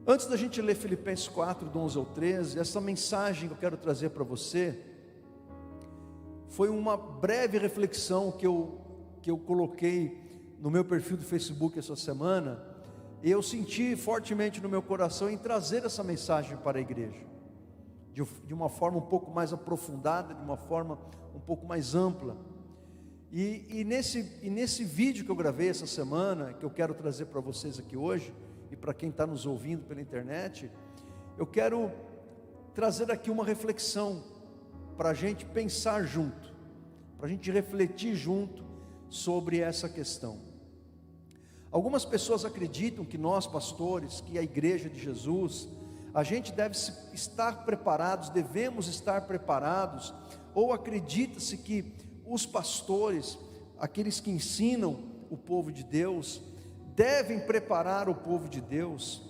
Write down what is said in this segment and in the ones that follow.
Antes da gente ler Filipenses 4, do 11 ao 13, essa mensagem que eu quero trazer para você foi uma breve reflexão que eu coloquei no meu perfil do Facebook essa semana, e eu senti fortemente no meu coração em trazer essa mensagem para a igreja, de uma forma um pouco mais aprofundada, de uma forma um pouco mais ampla. E nesse vídeo que eu gravei essa semana, que eu quero trazer para vocês aqui hoje, e para quem está nos ouvindo pela internet, eu quero trazer aqui uma reflexão, para a gente pensar junto, para a gente refletir junto sobre essa questão. Algumas pessoas acreditam que nós pastores, que a igreja de Jesus, a gente deve estar preparados, devemos estar preparados, ou acredita-se que os pastores, aqueles que ensinam o povo de Deus, devem preparar o povo de Deus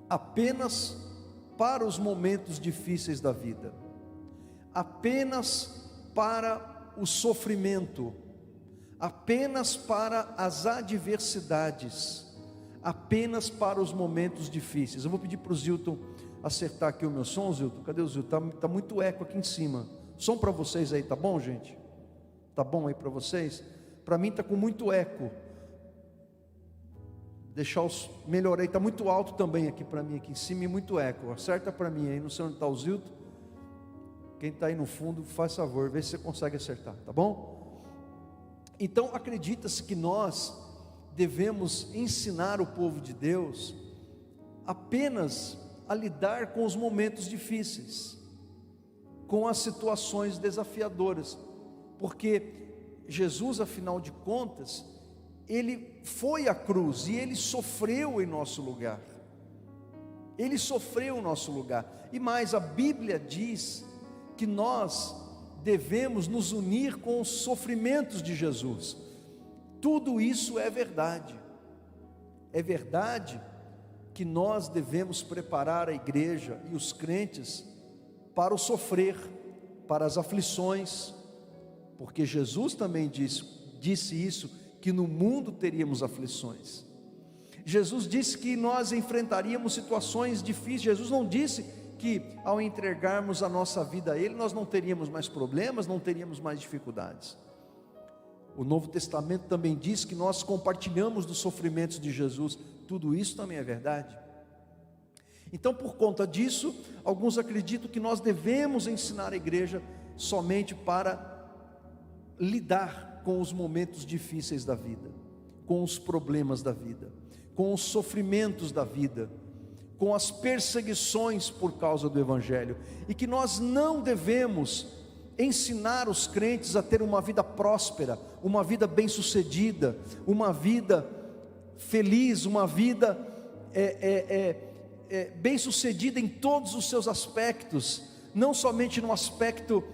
apenas para os momentos difíceis da vida, apenas para o sofrimento, apenas para as adversidades, apenas para os momentos difíceis. Eu vou pedir para o Zilton acertar aqui o meu som. Zilton, cadê o Zilton? Está muito eco aqui em cima. Som para vocês aí, tá bom, gente? Tá bom aí para vocês? Para mim está com muito eco. Melhorei, está muito alto também aqui para mim, aqui em cima, e muito eco. Acerta para mim aí, não sei onde está o Zilton. Quem está aí no fundo, faz favor, vê se você consegue acertar, tá bom? Então acredita-se que nós devemos ensinar o povo de Deus apenas a lidar com os momentos difíceis, com as situações desafiadoras, porque Jesus, afinal de contas, Ele foi à cruz e Ele sofreu em nosso lugar. Ele sofreu em nosso lugar. E mais, a Bíblia diz que nós devemos nos unir com os sofrimentos de Jesus. Tudo isso é verdade. É verdade que nós devemos preparar a igreja e os crentes para o sofrer, para as aflições, porque Jesus também disse isso, que no mundo teríamos aflições. Jesus disse que nós enfrentaríamos situações difíceis. Jesus não disse que ao entregarmos a nossa vida a Ele, nós não teríamos mais problemas, não teríamos mais dificuldades. O Novo Testamento também diz que nós compartilhamos dos sofrimentos de Jesus. Tudo isso também é verdade. Então, por conta disso, alguns acreditam que nós devemos ensinar a igreja somente para lidar com os momentos difíceis da vida, com os problemas da vida, com os sofrimentos da vida, com as perseguições por causa do Evangelho, e que nós não devemos ensinar os crentes a ter uma vida próspera, uma vida bem-sucedida, uma vida feliz, uma vida bem-sucedida em todos os seus aspectos, não somente no aspecto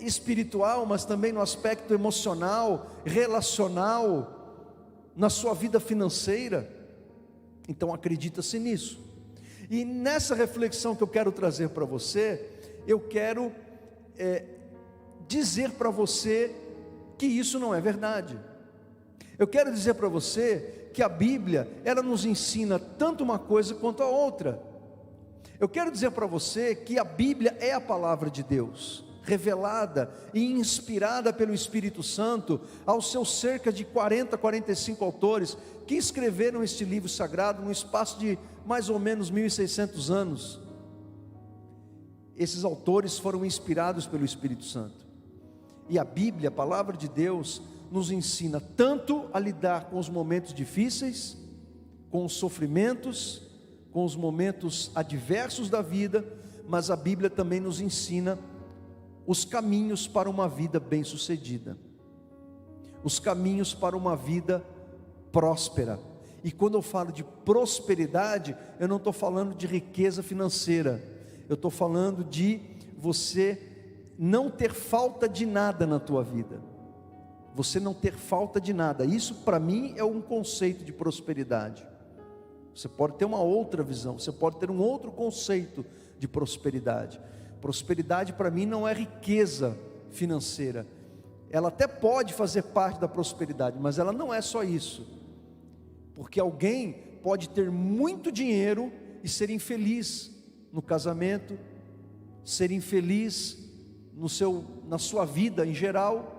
espiritual, mas também no aspecto emocional, relacional, na sua vida financeira. Então acredita-se nisso. E nessa reflexão que eu quero trazer para você, eu quero dizer para você que isso não é verdade. Eu quero dizer para você que a Bíblia, ela nos ensina tanto uma coisa quanto a outra. Eu quero dizer para você que a Bíblia é a palavra de Deus, revelada e inspirada pelo Espírito Santo aos seus cerca de 45 autores que escreveram este livro sagrado num espaço de mais ou menos 1600 anos. Esses autores foram inspirados pelo Espírito Santo, e a Bíblia, a palavra de Deus, nos ensina tanto a lidar com os momentos difíceis, com os sofrimentos, com os momentos adversos da vida, mas a Bíblia também nos ensina os caminhos para uma vida bem-sucedida, os caminhos para uma vida próspera. E quando eu falo de prosperidade, eu não estou falando de riqueza financeira, eu estou falando de você não ter falta de nada na tua vida, você não ter falta de nada. Isso para mim é um conceito de prosperidade. Você pode ter uma outra visão, você pode ter um outro conceito de prosperidade. Prosperidade para mim não é riqueza financeira, ela até pode fazer parte da prosperidade, mas ela não é só isso, porque alguém pode ter muito dinheiro e ser infeliz no casamento, ser infeliz na sua vida em geral.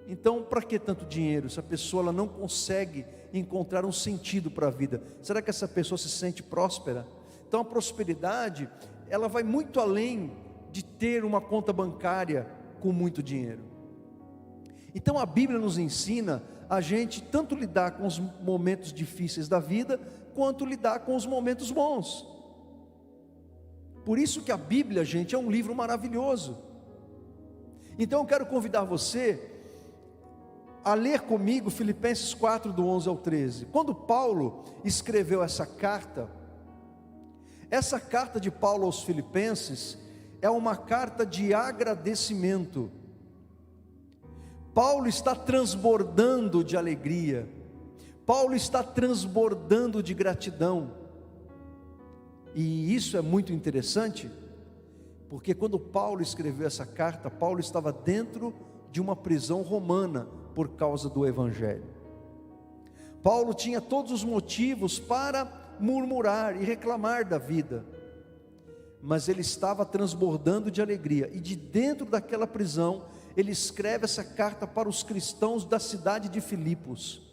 Então, para que tanto dinheiro? Se a pessoa ela não consegue encontrar um sentido para a vida, será que essa pessoa se sente próspera? Então, a prosperidade, ela vai muito além de ter uma conta bancária com muito dinheiro. Então, a Bíblia nos ensina a gente tanto lidar com os momentos difíceis da vida, quanto lidar com os momentos bons. Por isso que a Bíblia, gente, é um livro maravilhoso. Então eu quero convidar você a ler comigo Filipenses 4, do 11 ao 13. Quando Paulo escreveu essa carta de Paulo aos Filipenses é uma carta de agradecimento. Paulo está transbordando de alegria, Paulo está transbordando de gratidão. E isso é muito interessante, porque quando Paulo escreveu essa carta, Paulo estava dentro de uma prisão romana por causa do Evangelho. Paulo tinha todos os motivos para murmurar e reclamar da vida, mas ele estava transbordando de alegria, e de dentro daquela prisão, ele escreve essa carta para os cristãos da cidade de Filipos,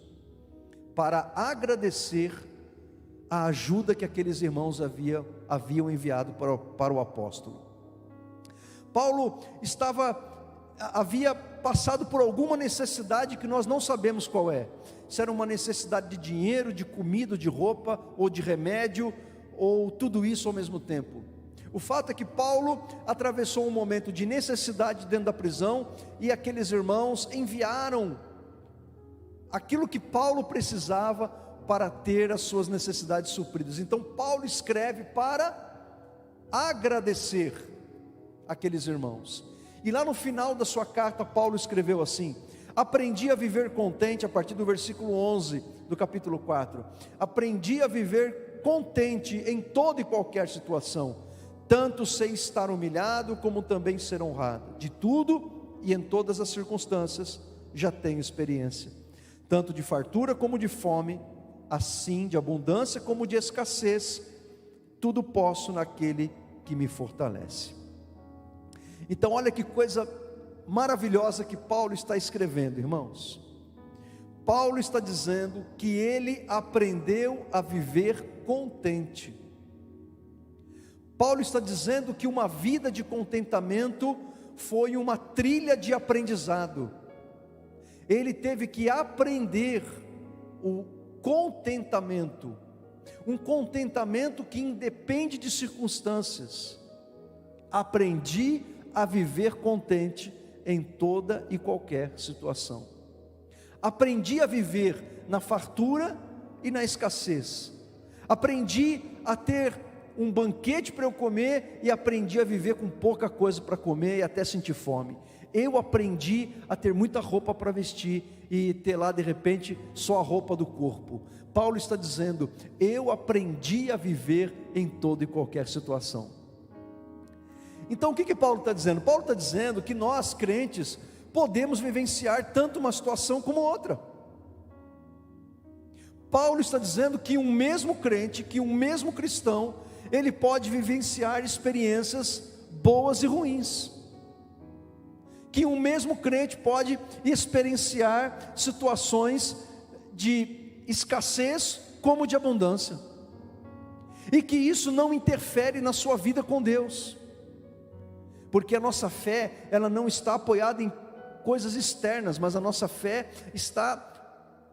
para agradecer a ajuda que aqueles irmãos haviam enviado para o apóstolo. Paulo havia passado por alguma necessidade que nós não sabemos qual é. Se era uma necessidade de dinheiro, de comida, de roupa, ou de remédio, ou tudo isso ao mesmo tempo. O fato é que Paulo atravessou um momento de necessidade dentro da prisão, e aqueles irmãos enviaram aquilo que Paulo precisava para ter as suas necessidades supridas. Então Paulo escreve para agradecer aqueles irmãos. E lá no final da sua carta, Paulo escreveu assim: aprendi a viver contente, a partir do versículo 11 do capítulo 4, aprendi a viver contente em toda e qualquer situação, tanto sei estar humilhado, como também ser honrado. De tudo e em todas as circunstâncias já tenho experiência, tanto de fartura como de fome, assim de abundância como de escassez, tudo posso naquele que me fortalece. Então olha que coisa maravilhosa que Paulo está escrevendo, irmãos. Paulo está dizendo que ele aprendeu a viver contente. Paulo está dizendo que uma vida de contentamento foi uma trilha de aprendizado. Ele teve que aprender o contentamento, um contentamento que independe de circunstâncias. Aprendi a viver contente em toda e qualquer situação. Aprendi a viver na fartura e na escassez. Aprendi a ter um banquete para eu comer, e aprendi a viver com pouca coisa para comer e até sentir fome. Eu aprendi a ter muita roupa para vestir e ter lá de repente só a roupa do corpo. Paulo está dizendo: eu aprendi a viver em toda e qualquer situação. Então o que Paulo está dizendo? Paulo está dizendo que nós crentes podemos vivenciar tanto uma situação como outra. Paulo está dizendo que um mesmo crente, que um mesmo cristão, ele pode vivenciar experiências boas e ruins, que um mesmo crente pode experienciar situações de escassez como de abundância, e que isso não interfere na sua vida com Deus, porque a nossa fé, ela não está apoiada em coisas externas, mas a nossa fé está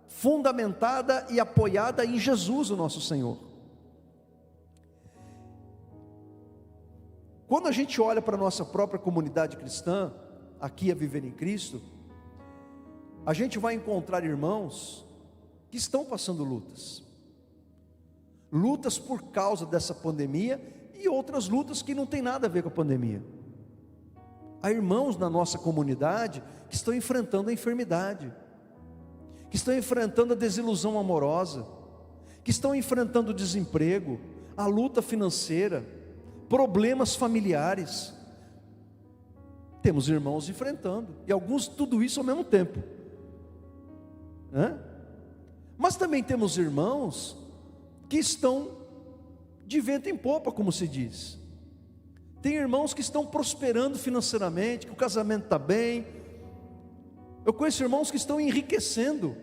fundamentada e apoiada em Jesus, o nosso Senhor. Quando a gente olha para a nossa própria comunidade cristã, aqui a Viver em Cristo, a gente vai encontrar irmãos que estão passando lutas por causa dessa pandemia, e outras lutas que não tem nada a ver com a pandemia. Há irmãos na nossa comunidade que estão enfrentando a enfermidade, que estão enfrentando a desilusão amorosa, que estão enfrentando o desemprego, a luta financeira, problemas familiares. Temos irmãos enfrentando, e alguns tudo isso ao mesmo tempo, mas também temos irmãos que estão de vento em popa, como se diz. Tem irmãos que estão prosperando financeiramente, que o casamento está bem. Eu conheço irmãos que estão enriquecendo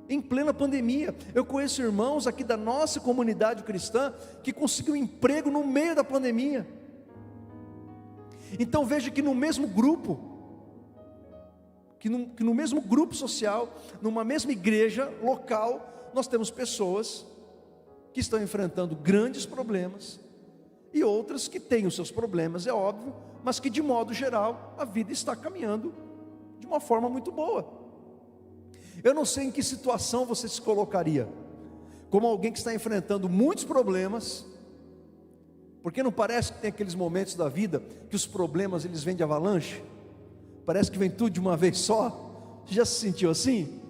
em plena pandemia. Eu conheço irmãos aqui da nossa comunidade cristã que conseguiu emprego no meio da pandemia. Então veja que no mesmo grupo, que no mesmo grupo social, numa mesma igreja local, nós temos pessoas que estão enfrentando grandes problemas e outras que têm os seus problemas, é óbvio, mas que de modo geral a vida está caminhando de uma forma muito boa. Eu não sei em que situação você se colocaria, como alguém que está enfrentando muitos problemas, porque não parece que tem aqueles momentos da vida que os problemas eles vêm de avalanche? Parece que vem tudo de uma vez só. Você já se sentiu assim?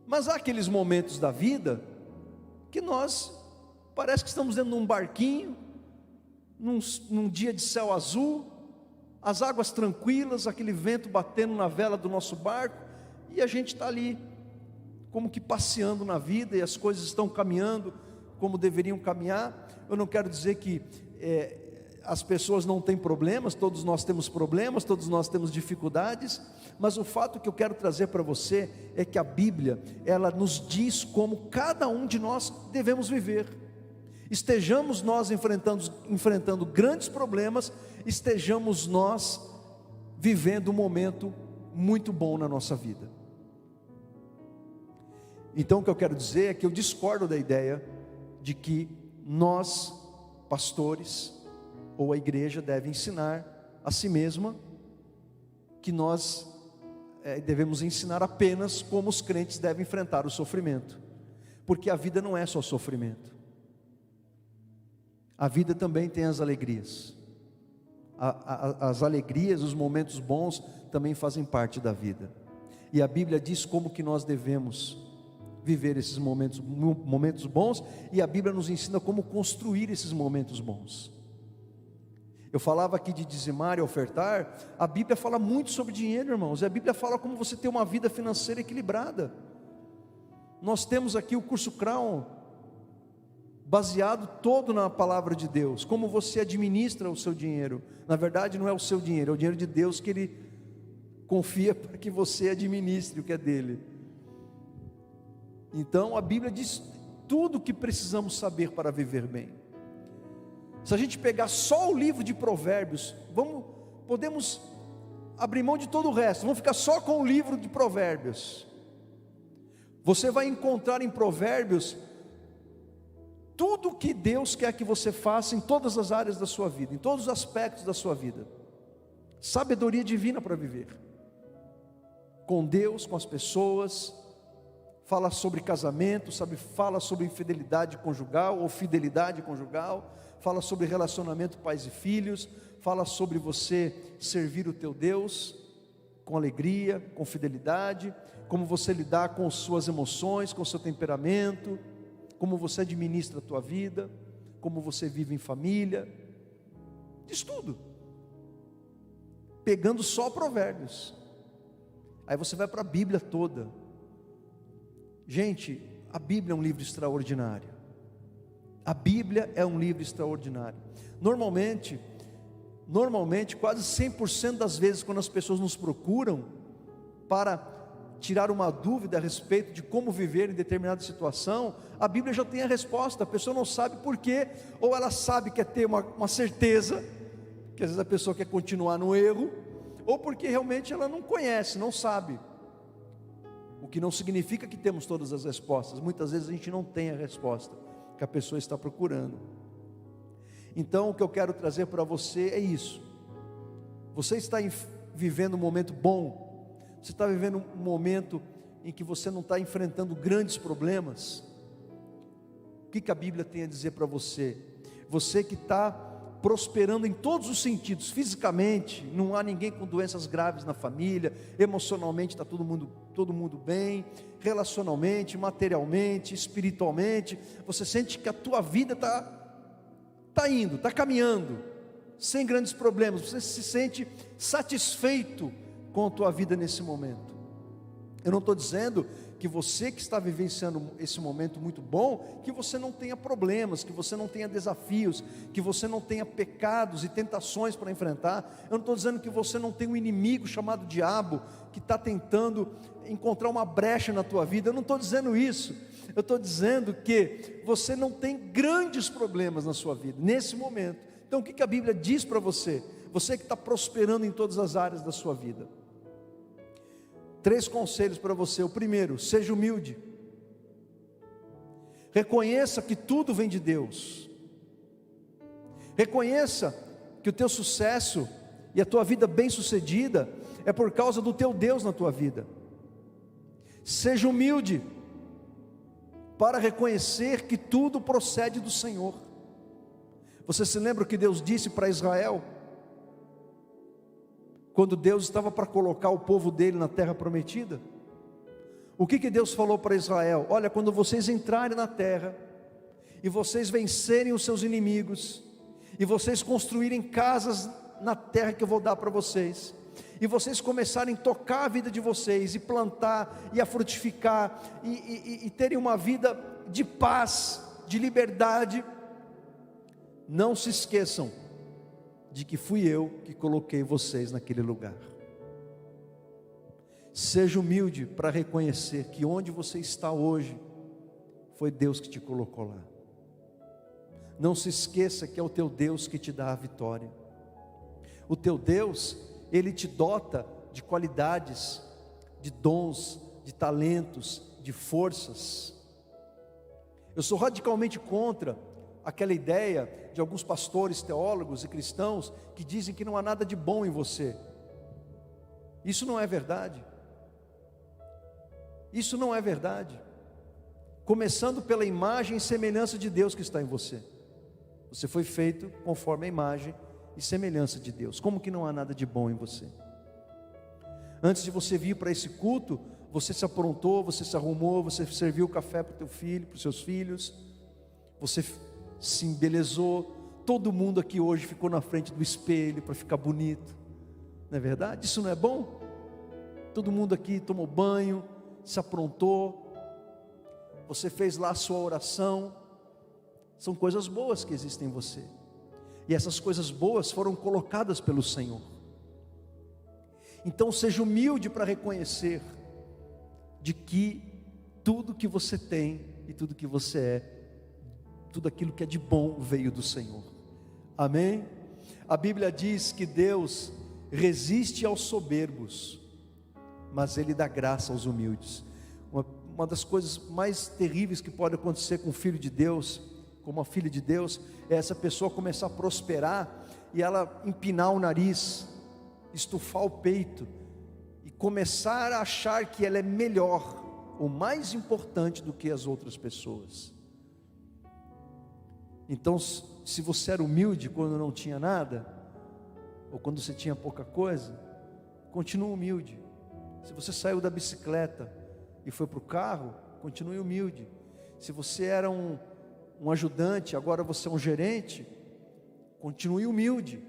Mas há aqueles momentos da vida que nós parece que estamos dentro de um barquinho, num dia de céu azul, as águas tranquilas, aquele vento batendo na vela do nosso barco, e a gente está ali, como que passeando na vida, e as coisas estão caminhando como deveriam caminhar. Eu não quero dizer que as pessoas não têm problemas, todos nós temos problemas, todos nós temos dificuldades, mas o fato que eu quero trazer para você é que a Bíblia, ela nos diz como cada um de nós devemos viver. Estejamos nós enfrentando grandes problemas, estejamos nós vivendo um momento muito bom na nossa vida. Então o que eu quero dizer é que eu discordo da ideia de que nós, pastores, ou a igreja deve ensinar a si mesma, que nós devemos ensinar apenas como os crentes devem enfrentar o sofrimento, porque a vida não é só sofrimento, a vida também tem as alegrias, as alegrias, os momentos bons também fazem parte da vida, e a Bíblia diz como que nós devemos viver esses momentos bons, e a Bíblia nos ensina como construir esses momentos bons. Eu falava aqui de dizimar e ofertar. A Bíblia fala muito sobre dinheiro, irmãos, e a Bíblia fala como você ter uma vida financeira equilibrada. Nós temos aqui o curso Crown, baseado todo na palavra de Deus, como você administra o seu dinheiro. Na verdade não é o seu dinheiro, é o dinheiro de Deus que Ele confia para que você administre o que é dele. Então a Bíblia diz tudo o que precisamos saber para viver bem. Se a gente pegar só o livro de Provérbios, podemos abrir mão de todo o resto, vamos ficar só com o livro de Provérbios. Você vai encontrar em Provérbios tudo o que Deus quer que você faça em todas as áreas da sua vida, em todos os aspectos da sua vida. Sabedoria divina para viver com Deus, com as pessoas. Fala sobre casamento, fala sobre infidelidade conjugal ou fidelidade conjugal, fala sobre relacionamento pais e filhos, fala sobre você servir o teu Deus com alegria, com fidelidade, como você lidar com suas emoções, com o seu temperamento, como você administra a tua vida, como você vive em família, diz tudo, pegando só Provérbios. Aí você vai para a Bíblia toda. Gente, a Bíblia é um livro extraordinário. A Bíblia é um livro extraordinário. Normalmente, quase 100% das vezes, quando as pessoas nos procuram para tirar uma dúvida a respeito de como viver em determinada situação, a Bíblia já tem a resposta. A pessoa não sabe por quê, ou ela sabe que quer ter uma certeza, que às vezes a pessoa quer continuar no erro, ou porque realmente ela não conhece, não sabe. O que não significa que temos todas as respostas. Muitas vezes a gente não tem a resposta que a pessoa está procurando. Então o que eu quero trazer para você é isso. Você está vivendo um momento bom, você está vivendo um momento em que você não está enfrentando grandes problemas. O que a Bíblia tem a dizer para você? Você que está prosperando em todos os sentidos, fisicamente, não há ninguém com doenças graves na família, emocionalmente está todo mundo bem, relacionalmente, materialmente, espiritualmente, você sente que a tua vida está caminhando, sem grandes problemas, você se sente satisfeito com a tua vida nesse momento. Eu não estou dizendo que você que está vivenciando esse momento muito bom, que você não tenha problemas, que você não tenha desafios, que você não tenha pecados e tentações para enfrentar. Eu não estou dizendo que você não tem um inimigo chamado diabo, que está tentando encontrar uma brecha na tua vida. Eu não estou dizendo isso. Eu estou dizendo que você não tem grandes problemas na sua vida, nesse momento. Então o que a Bíblia diz para você? Você que está prosperando em todas as áreas da sua vida. 3 conselhos para você. O primeiro, seja humilde. Reconheça que tudo vem de Deus. Reconheça que o teu sucesso e a tua vida bem-sucedida é por causa do teu Deus na tua vida. Seja humilde para reconhecer que tudo procede do Senhor. Você se lembra o que Deus disse para Israel? Quando Deus estava para colocar o povo dele na terra prometida? O que Deus falou para Israel? Olha, quando vocês entrarem na terra, e vocês vencerem os seus inimigos, e vocês construírem casas na terra que eu vou dar para vocês, e vocês começarem a tocar a vida de vocês, e plantar, e a frutificar, e terem uma vida de paz, de liberdade, não se esqueçam de que fui eu que coloquei vocês naquele lugar. Seja humilde para reconhecer que onde você está hoje, foi Deus que te colocou lá. Não se esqueça que é o teu Deus que te dá a vitória. O teu Deus, Ele te dota de qualidades, de dons, de talentos, de forças. Eu sou radicalmente contra aquela ideia de alguns pastores, teólogos e cristãos que dizem que não há nada de bom em você. Isso não é verdade. Isso não é verdade. Começando pela imagem e semelhança de Deus que está em você. Você foi feito conforme a imagem e semelhança de Deus. Como que não há nada de bom em você? Antes de você vir para esse culto, você se aprontou, você se arrumou, você serviu o café para o teu filho, para os seus filhos, você se embelezou. Todo mundo aqui hoje ficou na frente do espelho para ficar bonito, não é verdade? Isso não é bom? Todo mundo aqui tomou banho, se aprontou, você fez lá a sua oração. São coisas boas que existem em você, e essas coisas boas foram colocadas pelo Senhor. Então seja humilde para reconhecer de que tudo que você tem e tudo que você é, tudo aquilo que é de bom veio do Senhor. Amém? A Bíblia diz que Deus resiste aos soberbos, mas Ele dá graça aos humildes. Uma das coisas mais terríveis que pode acontecer com o filho de Deus, com uma filha de Deus, é essa pessoa começar a prosperar e ela empinar o nariz, estufar o peito e começar a achar que ela é melhor ou mais importante do que as outras pessoas. Então, se você era humilde quando não tinha nada, ou quando você tinha pouca coisa, continue humilde. Se você saiu da bicicleta e foi para o carro, continue humilde. Se você era um ajudante, agora você é um gerente, continue humilde.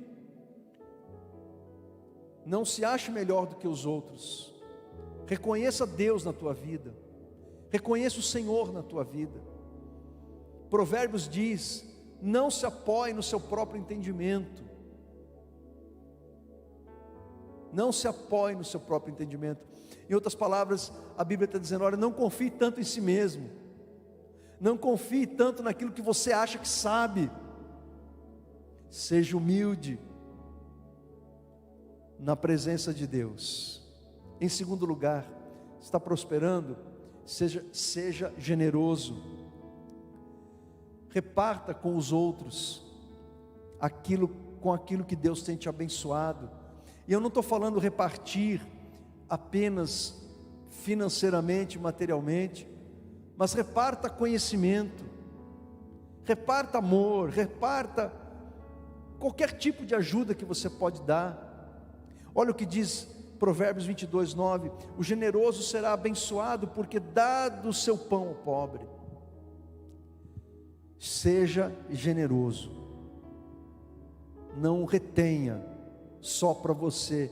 Não se ache melhor do que os outros. Reconheça Deus na tua vida, reconheça o Senhor na tua vida. Provérbios diz: não se apoie no seu próprio entendimento. Não se apoie no seu próprio entendimento. Em outras palavras, a Bíblia está dizendo: olha, não confie tanto em si mesmo. Não confie tanto naquilo que você acha que sabe. Seja humilde na presença de Deus. Em segundo lugar, está prosperando, seja generoso. Reparta com os outros com aquilo que Deus tem te abençoado. E eu não estou falando repartir apenas financeiramente, materialmente, mas reparta conhecimento, reparta amor, reparta qualquer tipo de ajuda que você pode dar. Olha o que diz Provérbios 22:9: o generoso será abençoado, porque dá do seu pão ao pobre. Seja generoso, não retenha só para você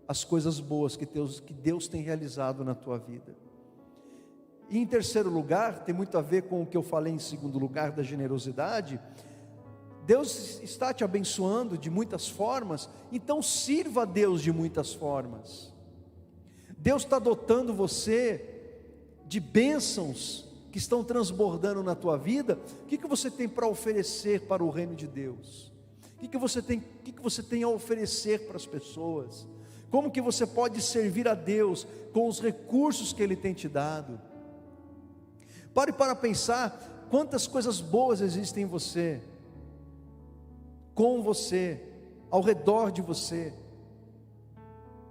as coisas boas que Deus tem realizado na tua vida. E em terceiro lugar, tem muito a ver com o que eu falei em segundo lugar da generosidade. Deus está te abençoando de muitas formas, então sirva a Deus de muitas formas. Deus está dotando você de bênçãos que estão transbordando na tua vida. O que você tem para oferecer para o reino de Deus? O que você tem a oferecer para as pessoas? Como que você pode servir a Deus com os recursos que Ele tem te dado? Pare para pensar quantas coisas boas existem em você, com você, ao redor de você,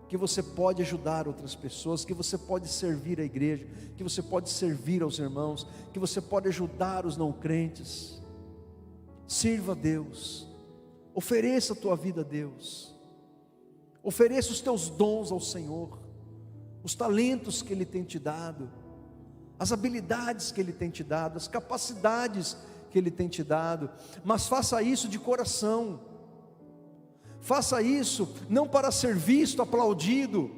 que você pode ajudar outras pessoas, que você pode servir a igreja, que você pode servir aos irmãos, que você pode ajudar os não crentes. Sirva a Deus, ofereça a tua vida a Deus, ofereça os teus dons ao Senhor, os talentos que Ele tem te dado, as habilidades que Ele tem te dado, as capacidades que Ele tem te dado, mas faça isso de coração. Faça isso não para ser visto, aplaudido,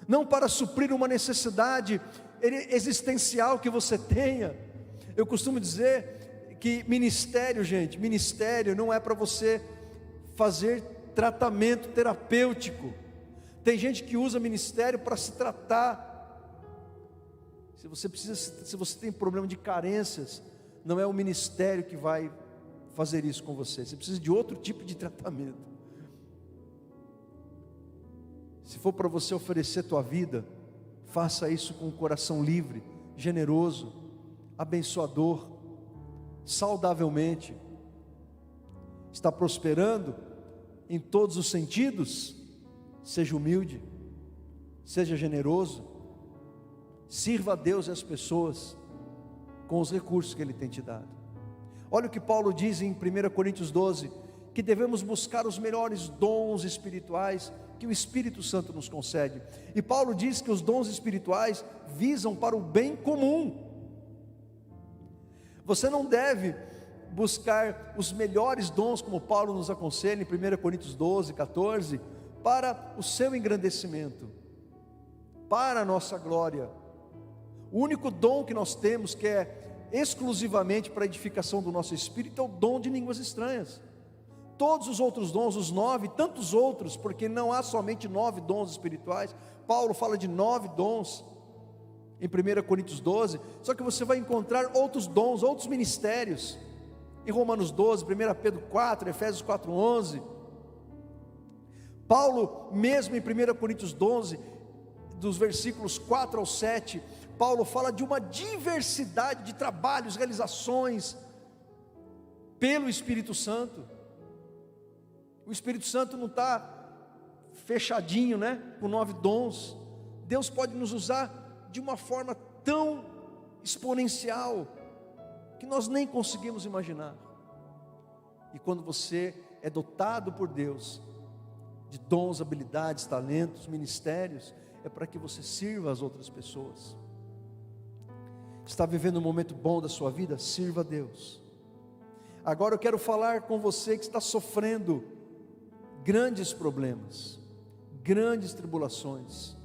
não para suprir uma necessidade existencial que você tenha. Eu costumo dizer que ministério, gente, ministério não é para você fazer tratamento terapêutico. Tem gente que usa ministério para se tratar. Se você tem problema de carências, não é o ministério que vai fazer isso com você. Você precisa de outro tipo de tratamento. Se for para você oferecer tua vida, faça isso com um coração livre, generoso, abençoador, saudavelmente. Está prosperando em todos os sentidos? Seja humilde, seja generoso, sirva a Deus e as pessoas com os recursos que Ele tem te dado. Olha o que Paulo diz em 1 Coríntios 12, que devemos buscar os melhores dons espirituais que o Espírito Santo nos concede. E Paulo diz que os dons espirituais visam para o bem comum. Você não deve buscar os melhores dons, como Paulo nos aconselha em 1 Coríntios 12, 14, para o seu engrandecimento, para a nossa glória. O único dom que nós temos, que é exclusivamente para a edificação do nosso espírito, é o dom de línguas estranhas. Todos os outros dons, os 9, tantos outros, porque não há somente 9 dons espirituais. Paulo fala de 9 dons em 1 Coríntios 12, só que você vai encontrar outros dons, outros ministérios em Romanos 12, 1 Pedro 4, Efésios 4, 11. Paulo mesmo em 1 Coríntios 12, dos versículos 4 ao 7, Paulo fala de uma diversidade de trabalhos, realizações pelo Espírito Santo. O Espírito Santo não está fechadinho, com 9 dons. Deus pode nos usar de uma forma tão exponencial que nós nem conseguimos imaginar. E quando você é dotado por Deus de dons, habilidades, talentos, ministérios, é para que você sirva as outras pessoas. Está vivendo um momento bom da sua vida? Sirva a Deus. Agora eu quero falar com você que está sofrendo grandes problemas, grandes tribulações.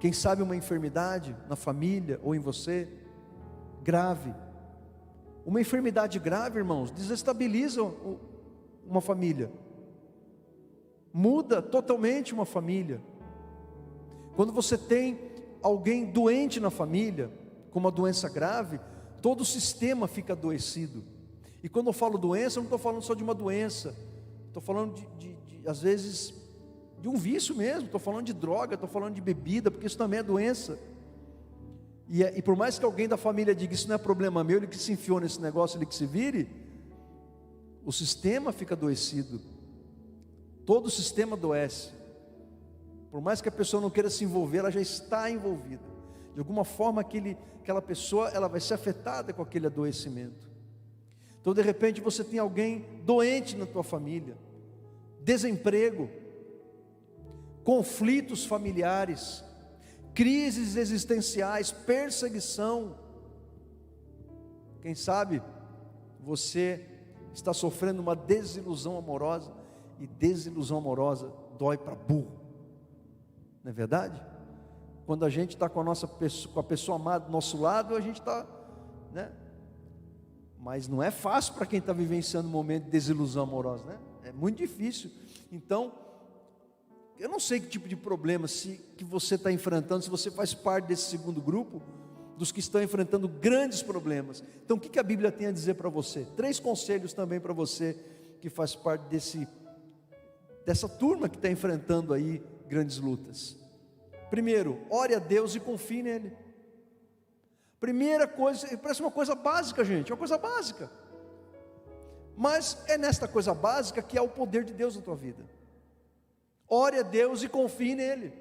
Quem sabe uma enfermidade na família ou em você, grave. Uma enfermidade grave, irmãos, desestabiliza uma família, muda totalmente uma família. Quando você tem alguém doente na família, com uma doença grave, todo o sistema fica adoecido. E quando eu falo doença, eu não estou falando só de uma doença, estou falando às vezes, de um vício mesmo, estou falando de droga, estou falando de bebida, porque isso também é doença. E por mais que alguém da família diga, isso não é problema meu, ele que se enfiou nesse negócio, ele que se vire, o sistema fica adoecido, todo o sistema adoece. Por mais que a pessoa não queira se envolver, ela já está envolvida. De alguma forma aquela pessoa, ela vai ser afetada com aquele adoecimento. Então de repente você tem alguém doente na tua família, desemprego, conflitos familiares, crises existenciais, perseguição. Quem sabe você está sofrendo uma desilusão amorosa, e desilusão amorosa dói para burro, não é verdade? Quando a gente está com com a pessoa amada do nosso lado, a gente está, né? Mas não é fácil para quem está vivenciando um momento de desilusão amorosa, né? É muito difícil. Então, eu não sei que tipo de problema que você está enfrentando, se você faz parte desse segundo grupo, dos que estão enfrentando grandes problemas. Então, o que a Bíblia tem a dizer para você? 3 conselhos também para você, que faz parte dessa turma que está enfrentando aí grandes lutas. Primeiro, ore a Deus e confie nele. Primeira coisa, parece uma coisa básica, gente, uma coisa básica. Mas é nesta coisa básica que há o poder de Deus na tua vida. Ore a Deus e confie nele.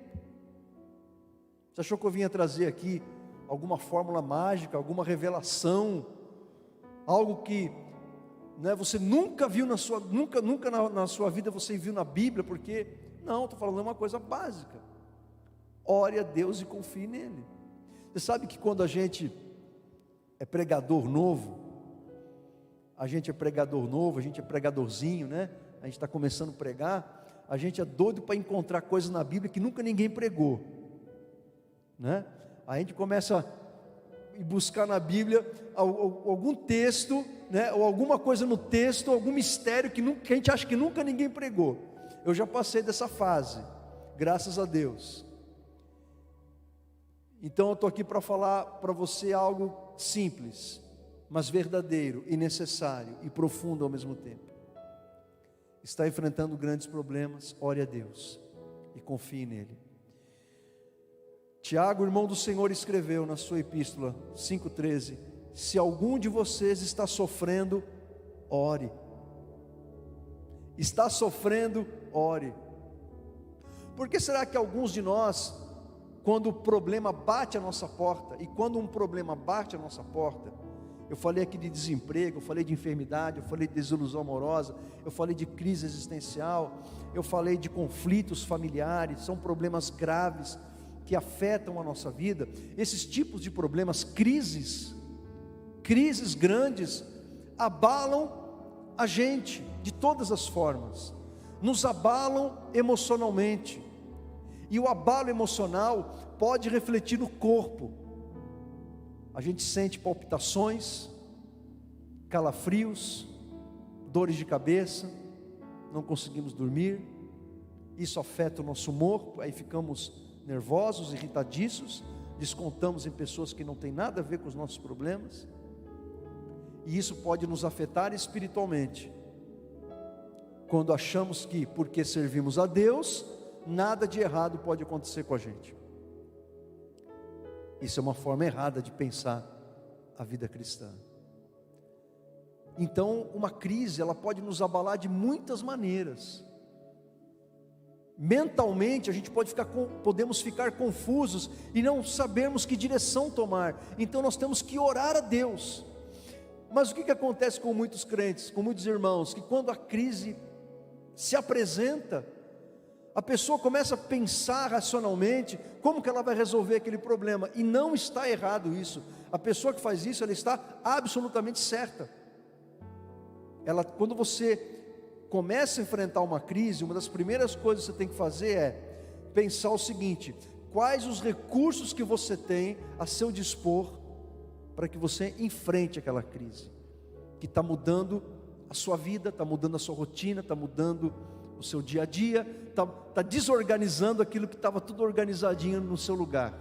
Você achou que eu vinha trazer aqui alguma fórmula mágica, alguma revelação, algo que, né, você nunca viu na sua vida você viu na Bíblia? Porque não, estou falando uma coisa básica. Ore a Deus e confie nele. Você sabe que quando a gente é pregador novo, a gente é pregadorzinho, né? A gente está começando a pregar, a gente é doido para encontrar coisas na Bíblia que nunca ninguém pregou, né? A gente começa a buscar na Bíblia algum texto, né? Ou alguma coisa no texto, algum mistério que a gente acha que nunca ninguém pregou. Eu já passei dessa fase, graças a Deus. Então eu estou aqui para falar para você algo simples, mas verdadeiro e necessário e profundo ao mesmo tempo. Está enfrentando grandes problemas, ore a Deus e confie nele. Tiago, irmão do Senhor, escreveu na sua epístola 5,13: se algum de vocês está sofrendo, ore. Está sofrendo, ore. Por que será que alguns de nós, quando o problema bate a nossa porta, e quando um problema bate a nossa porta, eu falei aqui de desemprego, eu falei de enfermidade, eu falei de desilusão amorosa, eu falei de crise existencial, eu falei de conflitos familiares, são problemas graves que afetam a nossa vida. Esses tipos de problemas, crises grandes, abalam a gente de todas as formas, nos abalam emocionalmente, e o abalo emocional pode refletir no corpo. A gente sente palpitações, calafrios, dores de cabeça, não conseguimos dormir, isso afeta o nosso humor, aí ficamos nervosos, irritadiços, descontamos em pessoas que não têm nada a ver com os nossos problemas, e isso pode nos afetar espiritualmente, quando achamos que porque servimos a Deus, nada de errado pode acontecer com a gente. Isso é uma forma errada de pensar a vida cristã. Então, uma crise, ela pode nos abalar de muitas maneiras. Mentalmente, a gente podemos ficar confusos e não sabermos que direção tomar. Então, nós temos que orar a Deus. Mas o que acontece com muitos crentes, com muitos irmãos? Que quando a crise se apresenta, a pessoa começa a pensar racionalmente como que ela vai resolver aquele problema, e não está errado isso. A pessoa que faz isso, ela está absolutamente certa. Quando você começa a enfrentar uma crise, uma das primeiras coisas que você tem que fazer é pensar o seguinte: quais os recursos que você tem a seu dispor para que você enfrente aquela crise, que está mudando a sua vida, está mudando a sua rotina, está mudando o seu dia a dia, está desorganizando aquilo que estava tudo organizadinho no seu lugar.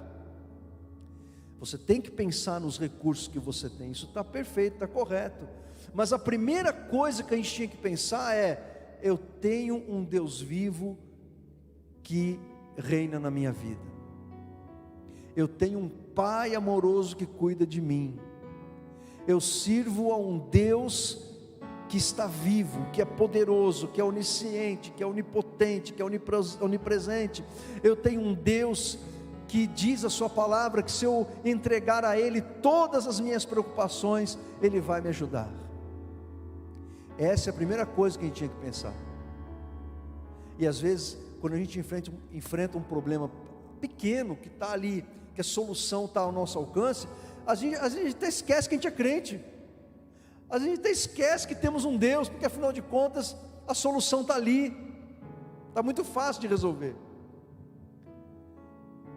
Você tem que pensar nos recursos que você tem. Isso está perfeito, está correto. Mas a primeira coisa que a gente tinha que pensar é: eu tenho um Deus vivo que reina na minha vida. Eu tenho um Pai amoroso que cuida de mim. Eu sirvo a um Deus que está vivo, que é poderoso, que é onisciente, que é onipotente, que é onipresente. Eu tenho um Deus que diz a sua palavra que se eu entregar a Ele todas as minhas preocupações, Ele vai me ajudar. Essa é a primeira coisa que a gente tinha que pensar. E às vezes, quando a gente enfrenta um problema pequeno, que está ali, que a solução está ao nosso alcance, às vezes a gente até esquece que a gente é crente. A gente até esquece que temos um Deus, porque afinal de contas a solução está ali, está muito fácil de resolver.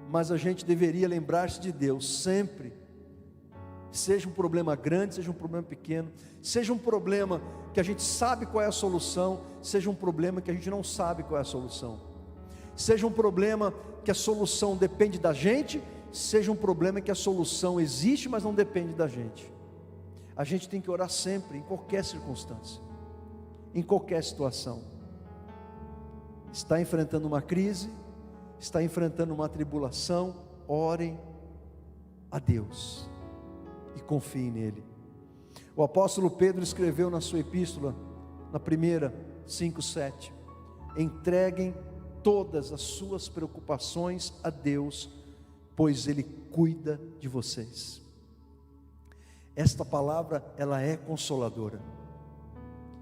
mas a gente deveria lembrar-se de Deus sempre. Seja um problema grande, seja um problema pequeno, seja um problema que a gente sabe qual é a solução, seja um problema que a gente não sabe qual é a solução, seja um problema que a solução depende da gente, seja um problema que a solução existe, mas não depende da gente. A gente tem que orar sempre, em qualquer circunstância, em qualquer situação. Está enfrentando uma crise, está enfrentando uma tribulação, orem a Deus e confiem nele. O apóstolo Pedro escreveu na sua epístola, na primeira, 5:7, entreguem todas as suas preocupações a Deus, pois Ele cuida de vocês. Esta palavra, ela é consoladora.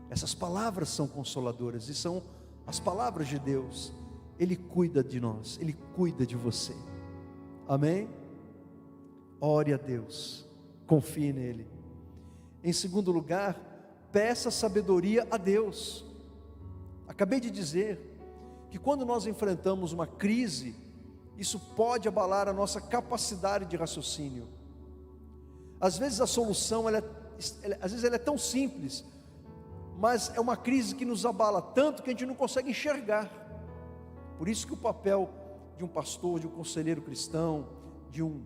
Essas palavras são consoladoras, e são as palavras de Deus. Ele cuida de nós, Ele cuida de você. Amém? Ore a Deus, confie nele. Em segundo lugar, peça sabedoria a Deus. Acabei de dizer que quando nós enfrentamos uma crise, isso pode abalar a nossa capacidade de raciocínio. Às vezes a solução, às vezes ela é tão simples, mas é uma crise que nos abala tanto que a gente não consegue enxergar. Por isso que o papel de um pastor, de um conselheiro cristão, de um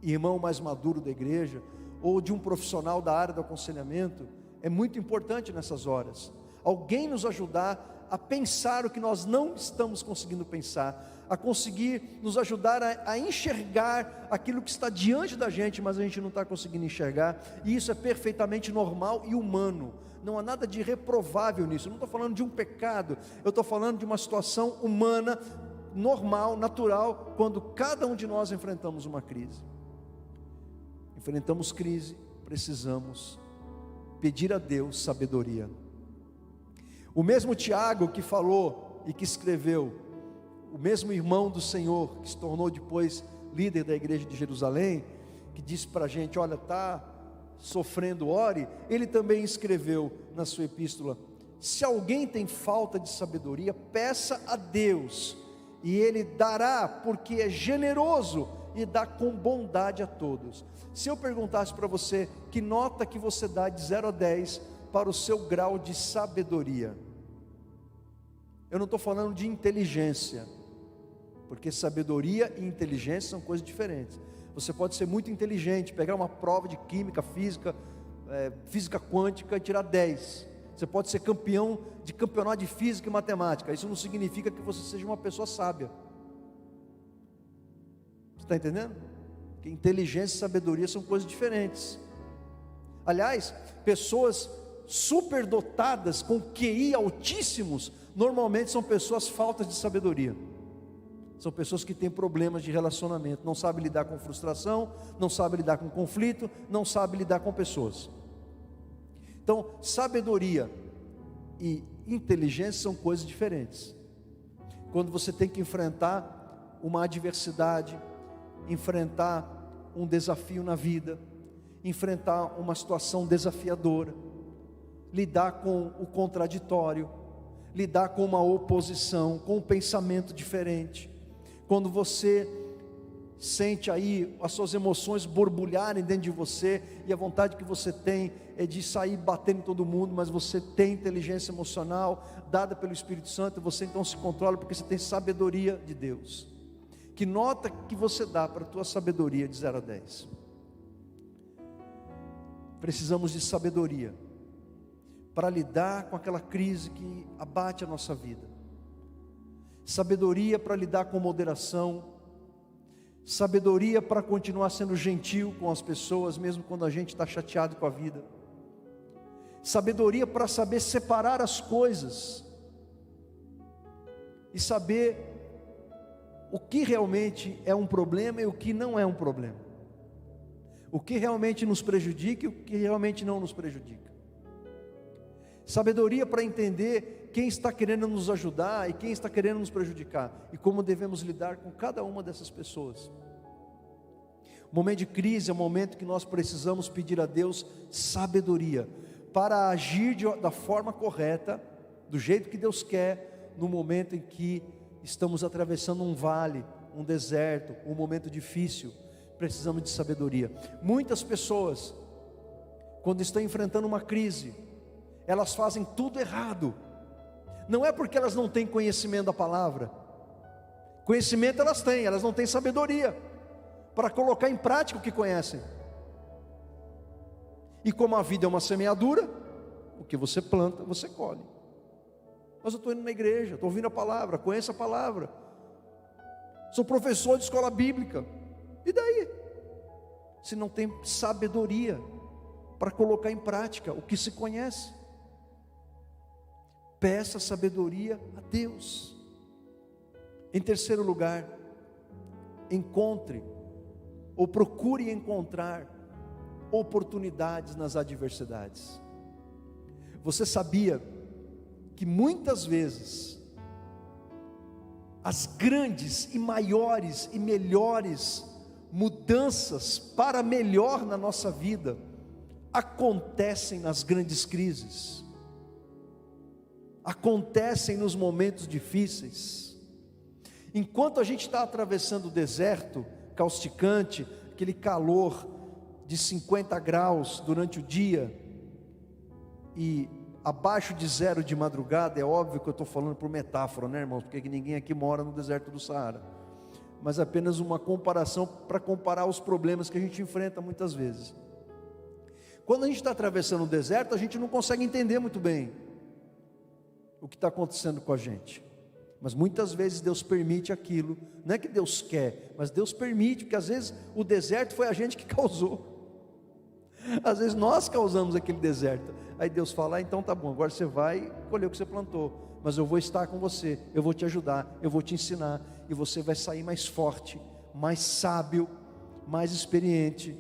irmão mais maduro da igreja, ou de um profissional da área do aconselhamento, é muito importante nessas horas. Alguém nos ajudar a pensar o que nós não estamos conseguindo pensar, a conseguir nos ajudar a enxergar aquilo que está diante da gente, mas a gente não está conseguindo enxergar, e isso é perfeitamente normal e humano. Não há nada de reprovável nisso. Eu não estou falando de um pecado, eu estou falando de uma situação humana, normal, natural, quando cada um de nós enfrentamos uma crise. Enfrentamos crise, precisamos pedir a Deus sabedoria. O mesmo Tiago que falou e que escreveu, o mesmo irmão do Senhor, que se tornou depois líder da igreja de Jerusalém, que disse para a gente, olha, está sofrendo, ore, ele também escreveu na sua epístola, se alguém tem falta de sabedoria, peça a Deus, e Ele dará, porque é generoso, e dá com bondade a todos. Se eu perguntasse para você, que nota que você dá de 0 a 10, para o seu grau de sabedoria? Eu não estou falando de inteligência, porque sabedoria e inteligência são coisas diferentes. Você pode ser muito inteligente, pegar uma prova de química, física, física quântica e tirar 10. Você pode ser campeão de campeonato de física e matemática. Isso não significa que você seja uma pessoa sábia. Você está entendendo? Que inteligência e sabedoria são coisas diferentes. Aliás, pessoas superdotadas com QI altíssimos, normalmente são pessoas faltas de sabedoria. São pessoas que têm problemas de relacionamento, não sabem lidar com frustração, não sabem lidar com conflito, não sabem lidar com pessoas. Então, sabedoria e inteligência são coisas diferentes. Quando você tem que enfrentar uma adversidade, enfrentar um desafio na vida, enfrentar uma situação desafiadora, lidar com o contraditório, lidar com uma oposição, com um pensamento diferente. Quando você sente aí as suas emoções borbulharem dentro de você, e a vontade que você tem é de sair batendo em todo mundo, mas você tem inteligência emocional dada pelo Espírito Santo, você então se controla porque você tem sabedoria de Deus. Que nota que você dá para a tua sabedoria de 0 a 10? Precisamos de sabedoria para lidar com aquela crise que abate a nossa vida, sabedoria para lidar com moderação, sabedoria para continuar sendo gentil com as pessoas, mesmo quando a gente está chateado com a vida, sabedoria para saber separar as coisas, e saber o que realmente é um problema e o que não é um problema, o que realmente nos prejudica e o que realmente não nos prejudica. Sabedoria para entender quem está querendo nos ajudar e quem está querendo nos prejudicar, e como devemos lidar com cada uma dessas pessoas. O momento de crise é o momento que nós precisamos pedir a Deus sabedoria, para agir da forma correta, do jeito que Deus quer, no momento em que estamos atravessando um vale, um deserto, um momento difícil, precisamos de sabedoria. Muitas pessoas, quando estão enfrentando uma crise, elas fazem tudo errado. Não é porque elas não têm conhecimento da palavra. Conhecimento elas têm, elas não têm sabedoria para colocar em prática o que conhecem. E como a vida é uma semeadura, o que você planta, você colhe. Mas eu estou indo na igreja, estou ouvindo a palavra, conheço a palavra, sou professor de escola bíblica, e daí? Se não tem sabedoria para colocar em prática o que se conhece. Peça sabedoria a Deus. Em terceiro lugar, encontre ou procure encontrar oportunidades nas adversidades. Você sabia que muitas vezes as grandes e maiores e melhores mudanças para melhor na nossa vida acontecem nas grandes crises, acontecem nos momentos difíceis. Enquanto a gente está atravessando o deserto causticante, aquele calor de 50 graus durante o dia e abaixo de zero de madrugada, é óbvio que eu estou falando por metáfora, né, irmãos? Porque ninguém aqui mora no deserto do Saara, mas apenas uma comparação para comparar os problemas que a gente enfrenta muitas vezes. Quando a gente está atravessando o deserto, a gente não consegue entender muito bem o que está acontecendo com a gente, mas muitas vezes Deus permite aquilo. Não é que Deus quer, mas Deus permite, porque às vezes o deserto foi a gente que causou. Às vezes nós causamos aquele deserto. Aí Deus fala, então tá bom, agora você vai colher o que você plantou, mas eu vou estar com você, eu vou te ajudar, eu vou te ensinar, e você vai sair mais forte, mais sábio, mais experiente,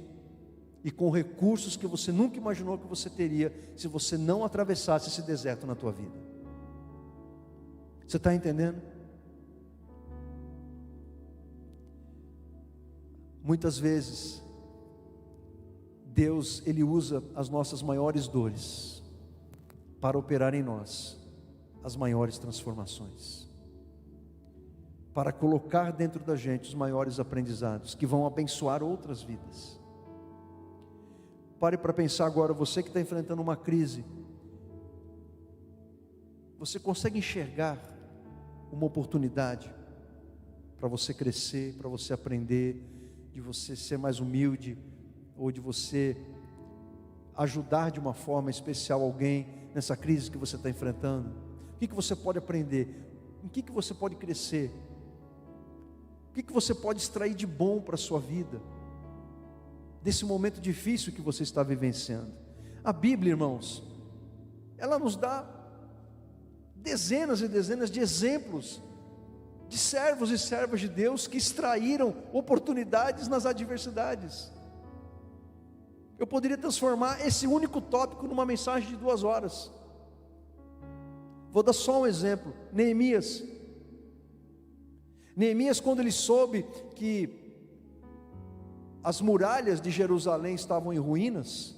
e com recursos que você nunca imaginou que você teria, se você não atravessasse esse deserto na tua vida. Você está entendendo? Muitas vezes Deus, Ele usa as nossas maiores dores para operar em nós as maiores transformações, para colocar dentro da gente os maiores aprendizados que vão abençoar outras vidas. Pare para pensar agora, você que está enfrentando uma crise, você consegue enxergar uma oportunidade para você crescer, para você aprender, de você ser mais humilde, ou de você ajudar de uma forma especial alguém nessa crise que você está enfrentando? O que você pode aprender? Em que você pode crescer? O que você pode extrair de bom para a sua vida, desse momento difícil que você está vivenciando? A Bíblia, irmãos, ela nos dá dezenas e dezenas de exemplos de servos e servas de Deus que extraíram oportunidades nas adversidades. Eu poderia transformar esse único tópico numa mensagem de 2 horas. Vou dar só um exemplo. Neemias, quando ele soube que as muralhas de Jerusalém estavam em ruínas,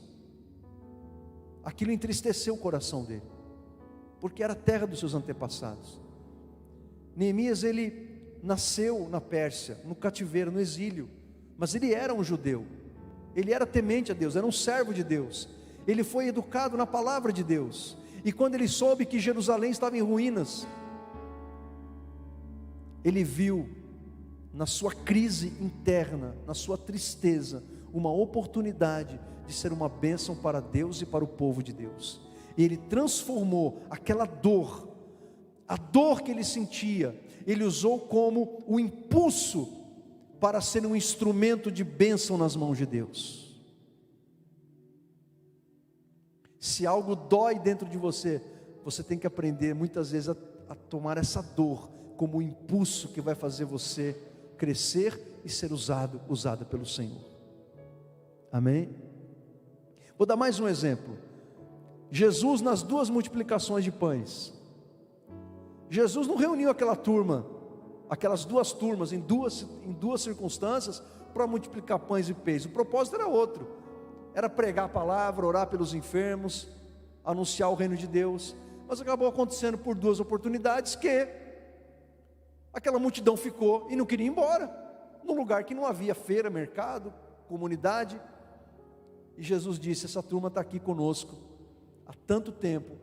aquilo entristeceu o coração dele, porque era a terra dos seus antepassados. Neemias, ele nasceu na Pérsia, no cativeiro, no exílio, mas ele era um judeu, ele era temente a Deus, era um servo de Deus, ele foi educado na palavra de Deus, e quando ele soube que Jerusalém estava em ruínas, ele viu na sua crise interna, na sua tristeza, uma oportunidade de ser uma bênção para Deus e para o povo de Deus. E ele transformou aquela dor, a dor que ele sentia, ele usou como o impulso para ser um instrumento de bênção nas mãos de Deus. Se algo dói dentro de você, você tem que aprender muitas vezes a tomar essa dor como um impulso que vai fazer você crescer e ser usada pelo Senhor. Amém? Vou dar mais um exemplo. Jesus, nas 2 multiplicações de pães, Jesus não reuniu aquela turma, aquelas 2 turmas em duas circunstâncias para multiplicar pães e peixes. O propósito era outro, era pregar a palavra, orar pelos enfermos, anunciar o reino de Deus. Mas acabou acontecendo por 2 oportunidades que Aquela multidão ficou e não queria ir embora, num lugar que não havia feira, mercado, comunidade. E Jesus disse: essa turma está aqui conosco há tanto tempo,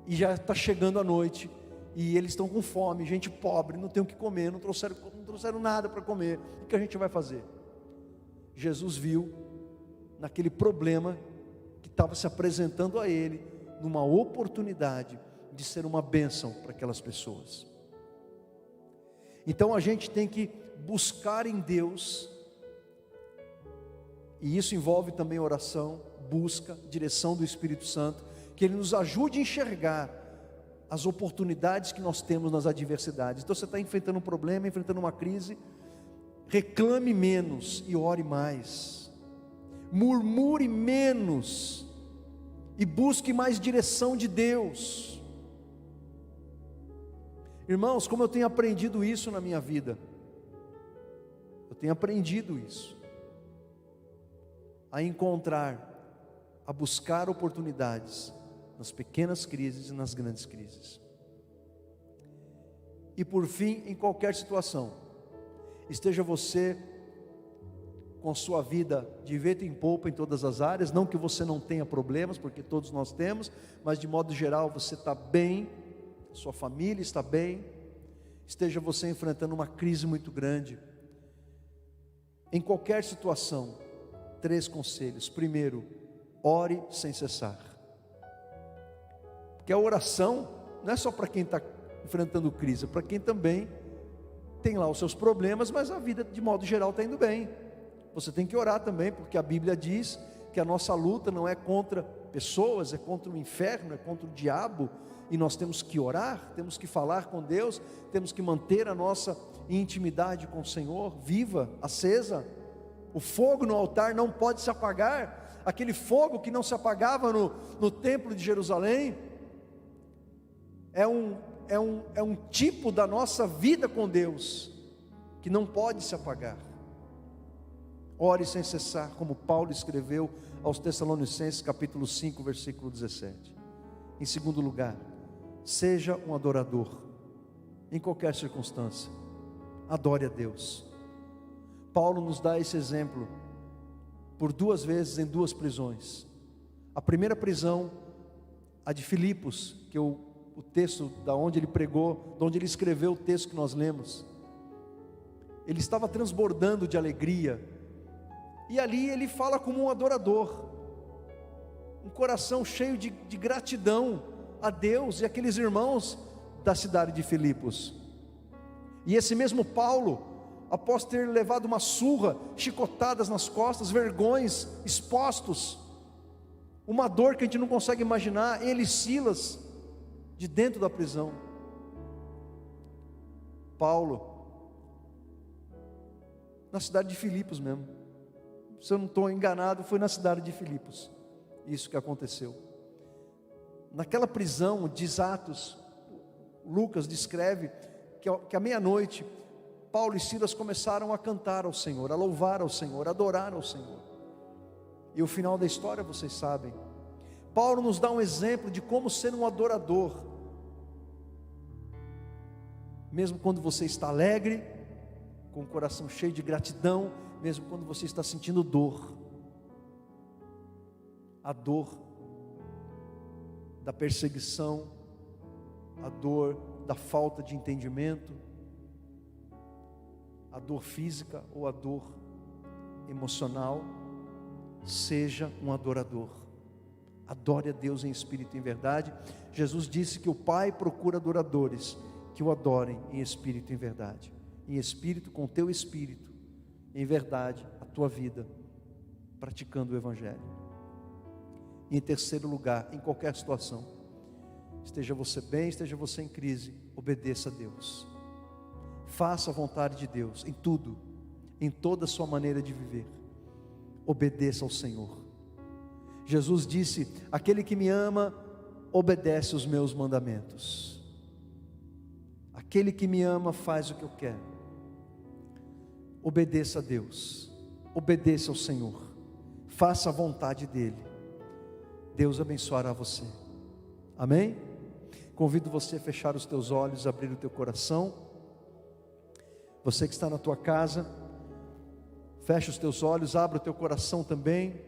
e já está chegando a noite, e eles estão com fome, gente pobre, não tem o que comer, não trouxeram nada para comer, o que a gente vai fazer? Jesus viu naquele problema que estava se apresentando a ele, numa oportunidade de ser uma bênção para aquelas pessoas. Então a gente tem que buscar em Deus, e isso envolve também oração, busca, direção do Espírito Santo, que Ele nos ajude a enxergar as oportunidades que nós temos nas adversidades. Então você está enfrentando um problema, enfrentando uma crise, reclame menos e ore mais, murmure menos e busque mais direção de Deus. Irmãos, como eu tenho aprendido isso na minha vida, eu tenho aprendido isso, a encontrar, a buscar oportunidades nas pequenas crises e nas grandes crises. E por fim, em qualquer situação, esteja você com sua vida de vento em polpa em todas as áreas, não que você não tenha problemas, porque todos nós temos, mas de modo geral você está bem, sua família está bem, esteja você enfrentando uma crise muito grande, em qualquer situação, 3 conselhos. Primeiro, ore sem cessar, porque a oração não é só para quem está enfrentando crise, é para quem também tem lá os seus problemas, mas a vida de modo geral está indo bem. Você tem que orar também, porque a Bíblia diz que a nossa luta não é contra pessoas, é contra o inferno, é contra o diabo, e nós temos que orar, temos que falar com Deus, temos que manter a nossa intimidade com o Senhor viva, acesa. O fogo no altar não pode se apagar, aquele fogo que não se apagava no templo de Jerusalém, é um tipo da nossa vida com Deus, que não pode se apagar. Ore sem cessar, como Paulo escreveu aos Tessalonicenses capítulo 5, versículo 17. Em segundo lugar, seja um adorador, em qualquer circunstância, adore a Deus. Paulo nos dá esse exemplo, por 2 vezes em 2 prisões. A primeira prisão, a de Filipos, que o texto da onde ele pregou, de onde ele escreveu o texto que nós lemos, ele estava transbordando de alegria, e ali ele fala como um adorador, um coração cheio de gratidão a Deus e aqueles irmãos da cidade de Filipos. E esse mesmo Paulo, após ter levado uma surra, chicotadas nas costas, vergões, expostos, uma dor que a gente não consegue imaginar, ele e Silas, de dentro da prisão. Paulo, na cidade de Filipos mesmo, se eu não estou enganado, foi na cidade de Filipos, isso que aconteceu. Naquela prisão, diz Atos, Lucas descreve que à meia-noite, Paulo e Silas começaram a cantar ao Senhor, a louvar ao Senhor, a adorar ao Senhor. E o final da história vocês sabem. Paulo nos dá um exemplo de como ser um adorador, mesmo quando você está alegre, com o coração cheio de gratidão, mesmo quando você está sentindo dor, a dor da perseguição, a dor da falta de entendimento, a dor física ou a dor emocional, seja um adorador, adore a Deus em espírito e em verdade. Jesus disse que o Pai procura adoradores que o adorem em espírito e em verdade, em espírito com o teu espírito, em verdade a tua vida, praticando o Evangelho. E em terceiro lugar, em qualquer situação, esteja você bem, esteja você em crise, obedeça a Deus, faça a vontade de Deus em tudo, em toda a sua maneira de viver, obedeça ao Senhor. Jesus disse: aquele que me ama, obedece os meus mandamentos. Aquele que me ama faz o que eu quero. Obedeça a Deus, obedeça ao Senhor, faça a vontade dEle. Deus abençoará você, amém? Convido você a fechar os teus olhos, abrir o teu coração. Você que está na tua casa, fecha os teus olhos, abre o teu coração também.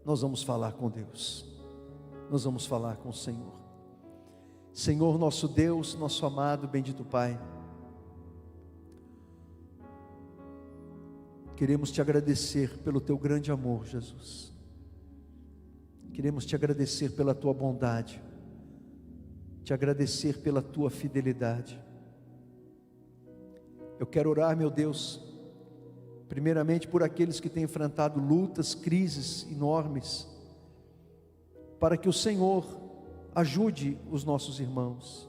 Nós vamos falar com Deus, nós vamos falar com o Senhor. Senhor nosso Deus, nosso amado, bendito Pai, queremos te agradecer pelo teu grande amor, Jesus. Queremos te agradecer pela tua bondade, te agradecer pela tua fidelidade. Eu quero orar, meu Deus, primeiramente por aqueles que têm enfrentado lutas, crises enormes, para que o Senhor ajude os nossos irmãos,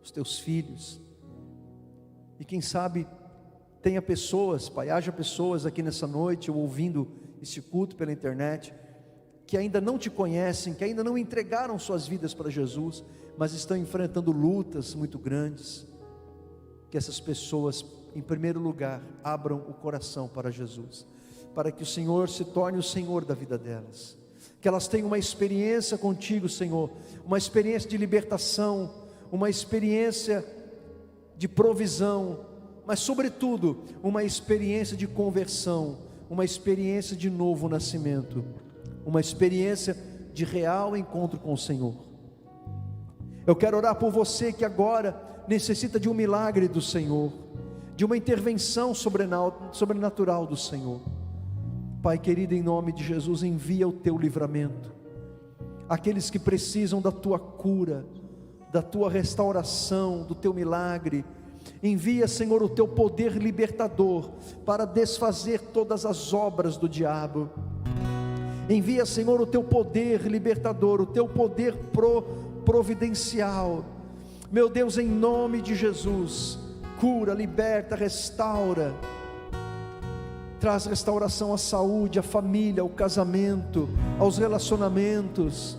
os teus filhos, e quem sabe tenha pessoas, Pai, haja pessoas aqui nessa noite, ou ouvindo esse culto pela internet, que ainda não te conhecem, que ainda não entregaram suas vidas para Jesus, mas estão enfrentando lutas muito grandes. Que essas pessoas, em primeiro lugar, abram o coração para Jesus, para que o Senhor se torne o Senhor da vida delas, que elas tenham uma experiência contigo, Senhor, uma experiência de libertação, uma experiência de provisão, mas sobretudo, uma experiência de conversão, uma experiência de novo nascimento, uma experiência de real encontro com o Senhor. Eu quero orar por você que agora necessita de um milagre do Senhor, de uma intervenção sobrenatural do Senhor. Pai querido, em nome de Jesus, envia o teu livramento, aqueles que precisam da tua cura, da tua restauração, do teu milagre. Envia, Senhor, o teu poder libertador para desfazer todas as obras do diabo. Envia, Senhor, o teu poder libertador, o teu poder providencial. Meu Deus, em nome de Jesus, cura, liberta, restaura. Traz restauração à saúde, à família, ao casamento, aos relacionamentos.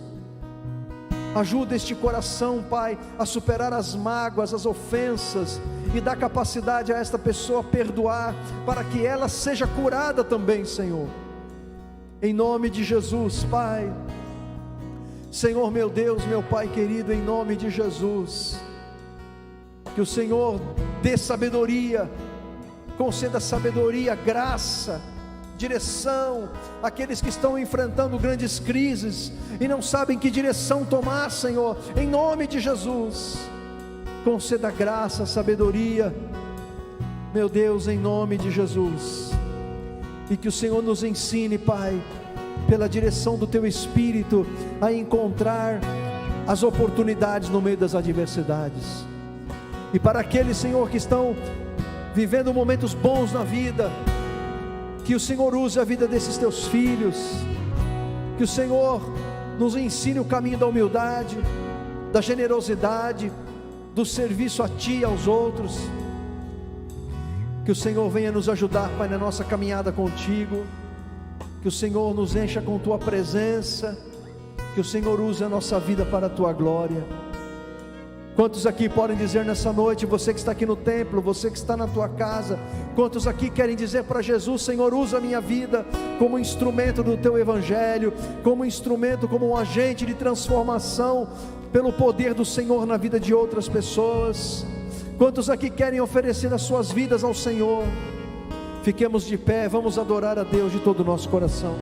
Ajuda este coração, Pai, a superar as mágoas, as ofensas, e dá capacidade a esta pessoa a perdoar, para que ela seja curada também, Senhor. Em nome de Jesus, Pai. Senhor meu Deus, meu Pai querido, em nome de Jesus, que o Senhor dê sabedoria, conceda sabedoria, graça, direção, àqueles que estão enfrentando grandes crises, e não sabem que direção tomar, Senhor, em nome de Jesus, conceda graça, sabedoria, meu Deus, em nome de Jesus, e que o Senhor nos ensine, Pai, pela direção do Teu Espírito, a encontrar as oportunidades no meio das adversidades. E para aqueles, Senhor, que estão vivendo momentos bons na vida, que o Senhor use a vida desses Teus filhos, que o Senhor nos ensine o caminho da humildade, da generosidade, do serviço a Ti e aos outros. Que o Senhor venha nos ajudar, Pai, na nossa caminhada contigo. Que o Senhor nos encha com Tua presença. Que o Senhor use a nossa vida para a Tua glória. Quantos aqui podem dizer nessa noite, você que está aqui no templo, você que está na tua casa, quantos aqui querem dizer para Jesus: Senhor, usa a minha vida como instrumento do Teu Evangelho, como instrumento, como um agente de transformação, pelo poder do Senhor na vida de outras pessoas? Quantos aqui querem oferecer as suas vidas ao Senhor? Fiquemos de pé, vamos adorar a Deus de todo o nosso coração.